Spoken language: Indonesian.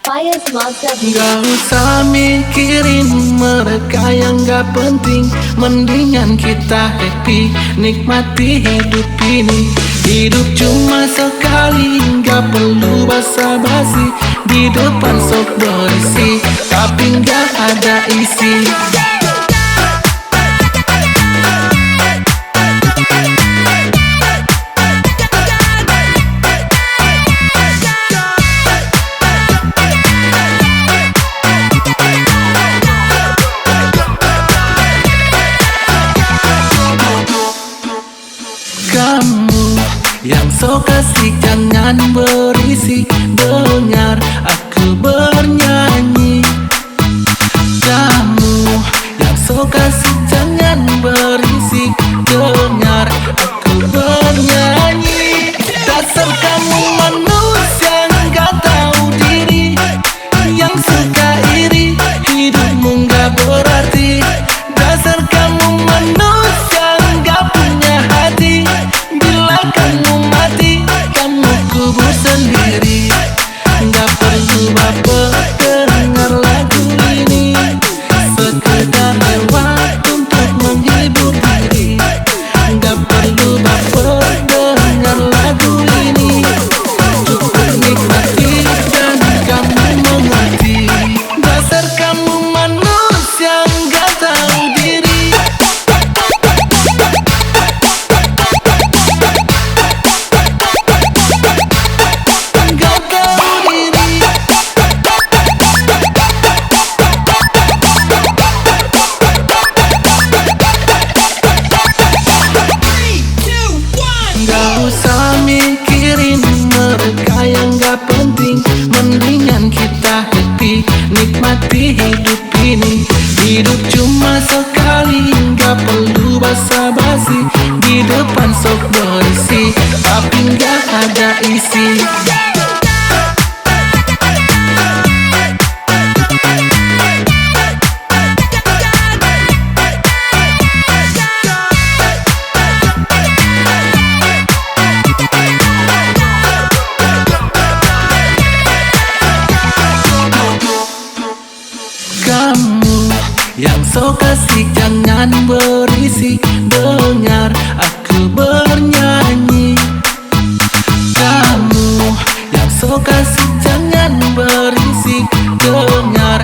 Pius Master. Gak usah mikirin mereka yang gak penting, mendingan kita happy, nikmati hidup ini. Hidup cuma sekali, gak perlu basa-basi. Di depan sok berisi, tapi gak ada isi. Kamu yang sok asik jangan berisik, dengar aku bernyanyi. Kamu yang sok asik jangan berisik, dengar aku bernyanyi. Dasar kamu manusia gak tahu diri, yang suka iri, hidupmu gak berarti. Dasar kamu manusia gak punya hati, bila kamu mati, kamu kubur sendiri. Gak perlu baper dengar lagu ini, sekedar lewat untuk menghibur diri. Gak perlu baper dengar lagu ini, cukup nikmati dan kamu mengerti. Dasar kamu manusia gak tahu diri. Gak tahu diri. Gak usah mikirin mereka yang gak penting, mendingan kita happy, nikmati hidup ini. Hidup cuma sekali, gak perlu basa-basi. Di depan sok berisi, tapi gak ada isi. Kamu yang sok asik jangan berisik, dengar aku bernyanyi. Kamu yang sok asik jangan berisik, dengar